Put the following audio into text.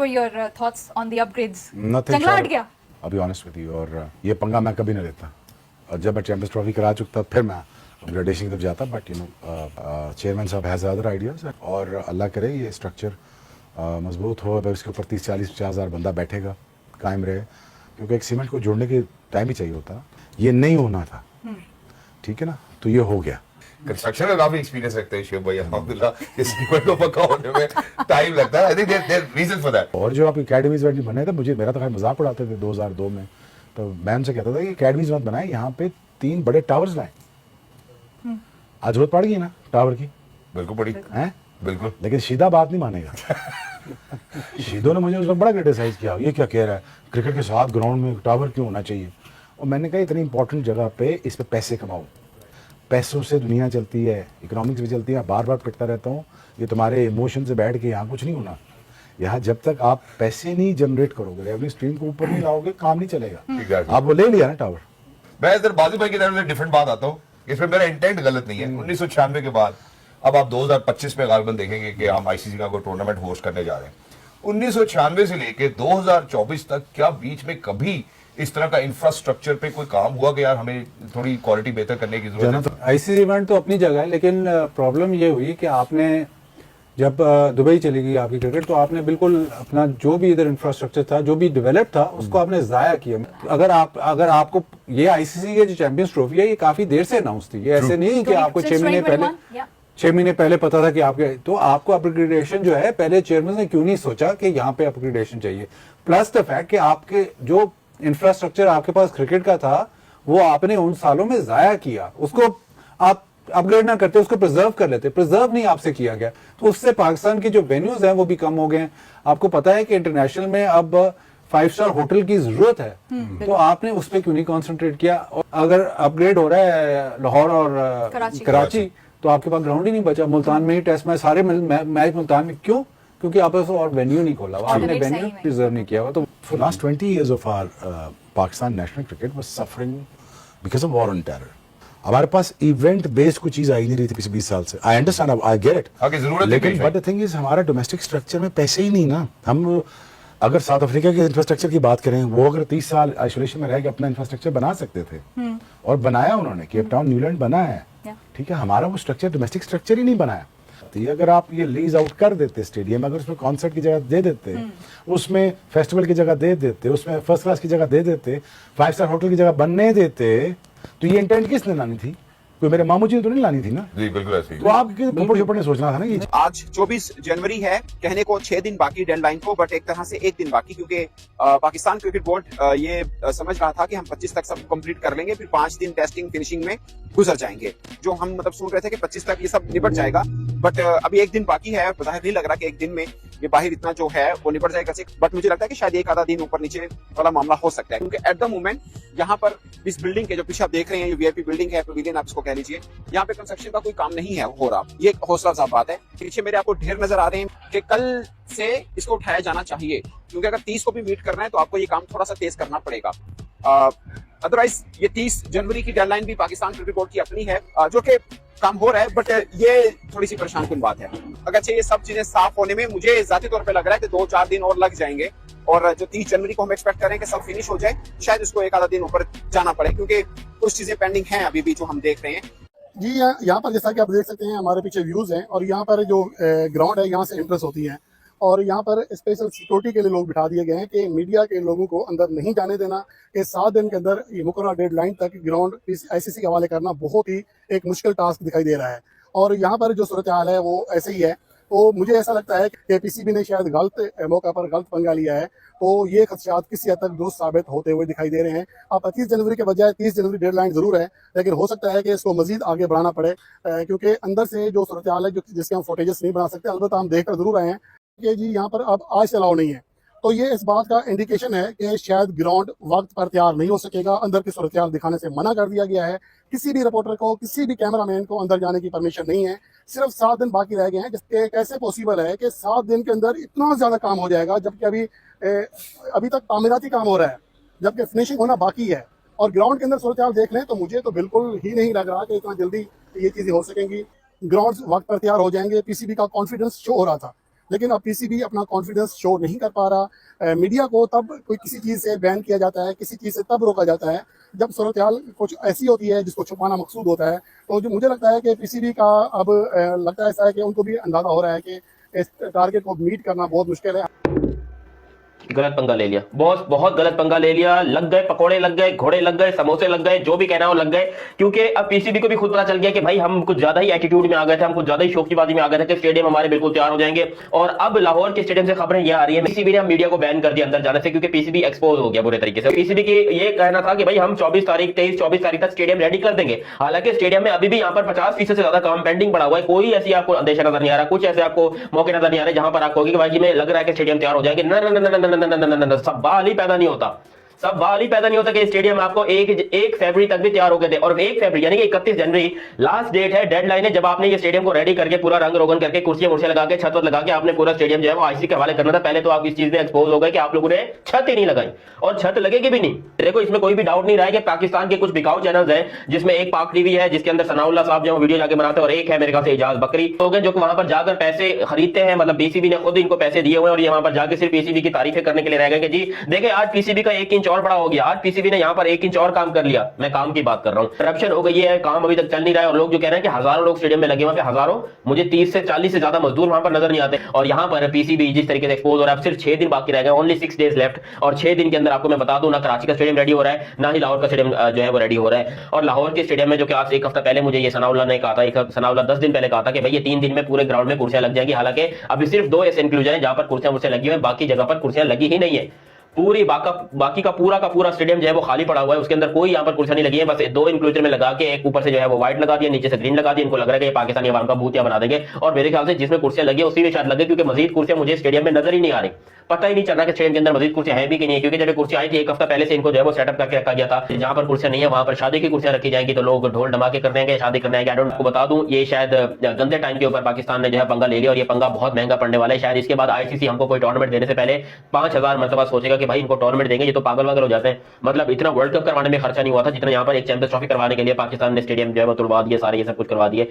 were your thoughts on the upgrades? Nothing जंगला short हट गया? I'll be honest with you, और ये पंगा मैं कभी नहीं लेता, और जब मैं चैंपियंस ट्रॉफी करा चुका फिर मैं ग्रेडेशन की तरफ जाता, बट यू नो चेयरमैन साहब हैज़ अदर आइडियाज़, और अल्लाह करे ये स्ट्रक्चर मजबूत हो, अगर इसके ऊपर 30-40-50,000 बंदा बैठेगा, कायम रहे, क्योंकि एक सीमेंट को जोड़ने के टाइम ही चाहिए होता, ये नहीं होना था, ठीक है ना, तो ये हो गया। कंस्ट्रक्शन में काफी एक्सपीरियंस रखते हैं शिव भाई, अल्हम्दुलिल्लाह इस सीमेंट को पक्का होने में टाइम लगता है। I think there reason for that. और जो आप एकेडमीज बने थे, मुझे मेरा तो खैर मजाक उड़ाते थे 2002 में, तो मैं उनसे कहता था कि एकेडमीज मत बनाए, यहाँ पे 3 बड़े टावर्स लाए। आज जरूरत पड़ गई ना टावर की, बिल्कुल पड़ी है, बिल्कुल, लेकिन सीधा बात नहीं मानेगा। शीदो ने मुझे उसमें बड़ा क्रिटिसाइज किया, ये क्या कह रहा है, क्रिकेट के साथ ग्राउंड में टावर क्यों होना चाहिए, और मैंने कहा इतनी इंपॉर्टेंट जगह पे इस पे पैसे कमाओ, पैसों से दुनिया चलती है, इकोनॉमिक्स भी चलती है, बार बार पिटता रहता हूँ, ये तुम्हारे इमोशन से बैठ के यहाँ कुछ नहीं होना, यहाँ जब तक आप पैसे नहीं जनरेट करोगे, रेवेन्यू स्ट्रीम को ऊपर नहीं लाओगे, काम नहीं चलेगा। आप वो ले लिया ना टावर। मैं इधर बाजू भाई की तरफ से डिफरेंट बात आता हूँ, इसमें मेरा इंटेंट गलत नहीं है। 1996 के बाद अब आप 2025 में गालिबन देखेंगे कि हम आईसीसी का कोई टूर्नामेंट होस्ट करने जा रहे हैं। 1996 से लेके 2024 तक क्या बीच में कभी इस तरह का इंफ्रास्ट्रक्चर पे कोई काम हुआ कि यार हमें थोड़ी क्वालिटी बेहतर करने की जरूरत है? आईसीसी इवेंट तो अपनी जगह है, लेकिन प्रॉब्लम ये हुई कि आपने जब दुबई चली गई आपकी क्रिकेट, तो आपने बिल्कुल अपना जो भी इधर इंफ्रास्ट्रक्चर था, जो भी डेवलप था, उसको आपने जाया किया। अगर आपको ये आईसीसी की जो चैंपियंस ट्रॉफी है, ये काफी देर से अनाउंस थी, ये ऐसे नहीं कि आपको 6 महीने पहले पता था कि आपके, तो आपको अपग्रेडेशन जो है, पहले चेयरमैन ने क्यों नहीं सोचा कि यहाँ पे अपग्रेडेशन चाहिए, प्लस द फैक्ट कि आपके जो इंफ्रास्ट्रक्चर आपके पास क्रिकेट का था, वो आपने उन सालों में जाया किया, उसको आप अपग्रेड ना करते, उसको प्रिजर्व कर लेते, प्रिजर्व नहीं आपसे किया गया, तो उससे पाकिस्तान के जो वेन्यूज हैं वो भी कम हो गए हैं। आपको पता है कि इंटरनेशनल में अब 5 स्टार होटल की जरूरत है, तो आपने उस पर क्यों नहीं कॉन्सेंट्रेट किया? और अगर अपग्रेड हो रहा है लाहौर और कराची, तो आपके पास ग्राउंड ही नहीं बचा। मुल्तान में ही टेस्ट मैच, सारे मैच मुल्तान में, क्यों? क्योंकि आपने और वेन्यू नहीं खोला, आपने वेन्यू प्रिजर्व नहीं किया हुआ। तो For last 20 years of our Pakistan national cricket was suffering because of war on terror. हमारे पास इवेंट बेस्ड कोई चीज आई नहीं रही थी पिछले 20 साल से। I understand, I get it, लेकिन बट द थिंग इज हमारा डोमेस्टिक स्ट्रक्चर में पैसे ही नहीं ना। हम अगर साउथ अफ्रीका के इंफ्रास्ट्रक्चर की बात करें, वो अगर 30 साल आइसोलेशन में रह के अपना इंफ्रास्ट्रक्चर बना सकते थे, और बनाया उन्होंने, केप टाउन न्यूलैंड बना है, ठीक है, हमारा वो स्ट्रक्चर डोमेस्टिक स्ट्रक्चर ही नहीं बनाया। तो अगर आप ये लीज आउट कर देते स्टेडियम, अगर उसमें कॉन्सर्ट की जगह दे देते, उसमें फेस्टिवल की जगह दे देते, उसमें फर्स्ट क्लास की जगह दे देते, 5 स्टार होटल की जगह बनने देते, तो ये इंटेंट किसने लानी थी? कोई मेरे मामू जी ने तो नहीं लानी थी ना। जी बिल्कुल ऐसे ही। तो आपके पप्पड़ ने सोचना था ना। ये आज 24 जनवरी है, कहने को 6 दिन बाकी डेडलाइन को, बट एक तरह से 1 दिन बाकी, क्योंकि पाकिस्तान क्रिकेट बोर्ड ये समझ रहा था कि हम 25 तक सब कंप्लीट कर लेंगे, फिर 5 दिन टेस्टिंग फिनिशिंग में गुजर जाएंगे, जो हम मतलब सोच रहे थे कि 25 तक ये सब निपट जाएगा, बट अभी 1 दिन बाकी है। बाहर नहीं लग रहा कि 1 दिन में ये बाहर इतना जो है वो निपट जाएगा, बट मुझे लगता है कि शायद 1 आधा दिन ऊपर नीचे वाला मामला हो सकता है, क्योंकि एट द मोमेंट यहाँ पर इस बिल्डिंग के जो पीछे आप देख रहे हैं, ये वीआईपी बिल्डिंग है, पवेलियन आप इसको कह लीजिए, यहाँ पे कंस्ट्रक्शन का कोई काम नहीं है हो रहा। ये एक हौसला अफजा बात है। पीछे मेरे आपको ढेर नजर आ रहे हैं कि कल से इसको उठाया जाना चाहिए, क्योंकि अगर 30 को भी मीट करना है तो आपको ये काम थोड़ा सा तेज करना पड़ेगा। अदरवाइज ये 30 जनवरी की डेडलाइन भी पाकिस्तान क्रिकेट बोर्ड की अपनी है, जो कि काम हो रहा है, बट ये थोड़ी सी परेशान कुन बात है। अगर ये सब चीजें साफ होने में मुझे जाती तौर पे लग रहा है कि 2-4 दिन और लग जाएंगे, और जो 30 जनवरी को हम एक्सपेक्ट करें कि सब फिनिश हो जाए, शायद इसको 1 आधा दिन ऊपर जाना पड़े, क्योंकि कुछ चीजें पेंडिंग हैं अभी भी जो हम देख रहे हैं। जी यहाँ पर जैसा कि आप देख सकते हैं, हमारे पीछे व्यूज हैं, और यहाँ पर जो ग्राउंड है, यहाँ से एंट्रेंस होती है, और यहाँ पर स्पेशल सिक्योरिटी के लिए लोग बिठा दिए गए हैं कि मीडिया के लोगों को अंदर नहीं जाने देना, कि 7 दिन के अंदर ये मुकर्रर डेडलाइन तक ग्राउंड आईसीसी के हवाले करना बहुत ही एक मुश्किल टास्क दिखाई दे रहा है। और यहाँ पर जो सूरत हाल है वो ऐसे ही है। तो मुझे ऐसा लगता है कि पीसीबी ने शायद गलत मौका पर गलत पंगा लिया है, तो ये खदशात किसी हद तक दुरुस्त साबित होते हुए दिखाई दे रहे हैं। अब 25 जनवरी के बजाय 30 जनवरी डेडलाइन जरूर है, लेकिन हो सकता है कि इसको मजीद आगे बढ़ाना पड़े, क्योंकि अंदर से जो सूरत हाल है, जिसके हम फुटेजेस नहीं बना सकते, अलबत्ता हम देखकर जरूर आए हैं कि जी यहाँ पर अब आज से अलाउ नहीं है। तो ये इस बात का इंडिकेशन है कि शायद ग्राउंड वक्त पर तैयार नहीं हो सकेगा, अंदर की सूरत हाल दिखाने से मना कर दिया गया है। किसी भी रिपोर्टर को, किसी भी कैमरामैन को अंदर जाने की परमिशन नहीं है। सिर्फ 7 दिन बाकी रह गए हैं, जिसके कैसे पॉसिबल है कि 7 दिन के अंदर इतना ज्यादा काम हो जाएगा, जबकि अभी तक तामीराती काम हो रहा है, जबकि फिनिशिंग होना बाकी है। और ग्राउंड के अंदर सूरत हाल देख लें तो मुझे तो बिल्कुल ही नहीं लग रहा कि इतना जल्दी ये चीजें हो सकेंगी। ग्राउंड वक्त पर तैयार हो जाएंगे, पीसीबी का कॉन्फिडेंस शो हो रहा था, लेकिन अब पीसीबी अपना कॉन्फिडेंस शो नहीं कर पा रहा। मीडिया को तब कोई किसी चीज़ से बैन किया जाता है, किसी चीज़ से तब रोका जाता है जब सूरत हाल कुछ ऐसी होती है जिसको छुपाना मकसूद होता है। तो जो मुझे लगता है कि पीसीबी का अब लगता है ऐसा है कि उनको भी अंदाजा हो रहा है कि इस टारगेट को मीट करना बहुत मुश्किल है। गलत पंगा ले लिया बॉस, बहुत गलत पंगा ले लिया। लग गए पकोड़े, लग गए घोड़े, लग गए समोसे, लग गए जो भी कहना हो लग गए। क्योंकि अब पीसीबी को भी खुद पता चल गया कि भाई हम कुछ ज्यादा ही एटीट्यूड में आ गए थे, हम कुछ ज्यादा ही शौकीबाजी में आ गए थे कि स्टेडियम हमारे बिल्कुल तैयार हो जाएंगे। और अब लाहौर के स्टेडियम से खबरें ये आ रही है पीसीबी ने मीडिया को बैन कर दिया अंदर जाने से, क्योंकि पीसीबी एक्सपोज हो गया बुरे तरीके से। पीसीबी की ये कहना था कि भाई हम 24 तारीख तक स्टेडियम रेडी कर देंगे। हालांकि स्टेडियम में अभी भी यहाँ पर 50% से ज्यादा काम पेंडिंग पड़ा हुआ है। कोई ऐसी आपको अंदेशा नजर नहीं आ रहा, कुछ ऐसे आपको मौके नजर नहीं आ रहे जहां पर आपको कि भाई जी में लग रहा है कि स्टेडियम तैयार हो जाएंगे। सवाल ही पैदा नहीं होता, सवाल ही पैदा नहीं होता कि स्टेडियम आपको 1 फरवरी तक भी तैयार हो गए थे। और 1 फरवरी यानी कि 31 जनवरी लास्ट डेट है, डेडलाइन है, जब आपने ये स्टेडियम को रेडी करके पूरा रंग रोगन करके कुर्सियां लगा के छत लगा के आपने पूरा स्टेडियम जो है वो आईसी के हवाले करना था। पहले तो आप इस चीज में एक्सपोज हो गए कि आप लोगों ने छत ही नहीं लगाई और छत लगेगी भी नहीं। देखो इसमें कोई भी डाउट नहीं रहा है कि पाकिस्तान के कुछ बिकाऊ चैनल्स हैं, जिसमें एक पाक टीवी है जिसके अंदर सनाउल्लाह साहब जो वीडियो जाके बनाते हैं, और एक है मेरे ख्याल से इजाज बकरी, लोग हैं जो वहां पर जाकर पैसे खरीदते हैं। मतलब पीसीबी ने खुद इनको पैसे दिए हुए हैं और ये वहां पर जाकर सिर्फ पीसीबी की तारीफें करने के लिए रह गए कि जी देखिए आज पीसीबी का 1 इंच और बड़ा हो गया, आज पीसीबी ने यहाँ पर 1 इंच और काम कर लिया। मैं काम की बात कर रहा हूँ, करप्शन हो गई है, काम अभी तक चल नहीं रहा है। और लोग जो कह रहे हैं कि हजारों लोग स्टेडियम में लगे हुए हैं, हजारों, मुझे 30 से 40 से ज्यादा मजदूर वहां पर नजर नहीं आते। और यहाँ पर पीसीबी जिस तरीके से एक्सपोज हो रहा है, अब सिर्फ 6 दिन बाकी रह गए, ओनली 6 डेज लेफ्ट। और 6 दिन के अंदर आपको मैं बता दूं, ना कराची का स्टेडियम रेडी हो रहा है, ना ही लाहौर का स्टेडियम जो है वो रेडी हो रहा है। और लाहौर के स्टेडियम में जो कि आज 1 हफ्ता पहले मुझे ये सनाउल्लाह ने कहा था, सनाउल्लाह 10 दिन पहले कहा था कि भाई ये 3 दिन में पूरे ग्राउंड में कुर्सियां लग जाएंगी। हालांकि अभी सिर्फ 2 ऐसे इंक्लूजन है जहां पर कुर्सियां लगी हुई है, बाकी जगह पर कुर्सियां लगी ही नहीं है। पूरी बाकी का पूरा स्टेडियम जो है वो खाली पड़ा हुआ है, उसके अंदर कोई यहाँ पर कुर्सियां नहीं लगी है। बस 2 इंक्लूजर में लगा के एक ऊपर से जो है वो व्हाइट लगा दिया, नीचे से ग्रीन लगा दिया। इनको लग रहा है कि ये पाकिस्तानी अवाम का भूतिया बना देंगे। और मेरे ख्याल से जिसमें कुर्सियां लगी है उसी में शायद लगे, क्योंकि मजीद कुर्सियां मुझे स्टेडियम में नजर ही नहीं आ रही। पता ही नहीं चल रहा कि स्टेडियम के अंदर मजीद कुर्सियां है भी कि नहीं, क्योंकि जब कुर्सी आई थी 1 हफ्ता पहले से इनको जो है वो सेटअप करके रखा गया था। जहां पर कुर्सियां नहीं है वहां पर शादी की कुर्सियां रखी जाएंगी, तो लोग ढोल धमाके कर देंगे, शादी करने आएंगे। आपको बता दूं ये शायद गंदे टाइम के ऊपर पाकिस्तान ने जो है पंगा ले लिया और ये पंगा बहुत महंगा पड़ने वाला है। शायद इसके बाद आईसीसी हमको कोई टूर्नामेंट देने से पहले 5000 मरतबा सोचेगा कि भाई इनको टूर्नामेंट देंगे, ये तो पागल वागल हो जाते हैं। मतलब इतना वर्ल्ड कप करवाने में खर्चा नहीं हुआ था जितना यहाँ पर एक चैंपियंस ट्रॉफी करवाने के लिए पाकिस्तान ने स्टेडियम जो है वो तुड़वा दिए, सारे ये सब कुछ करवा दिए।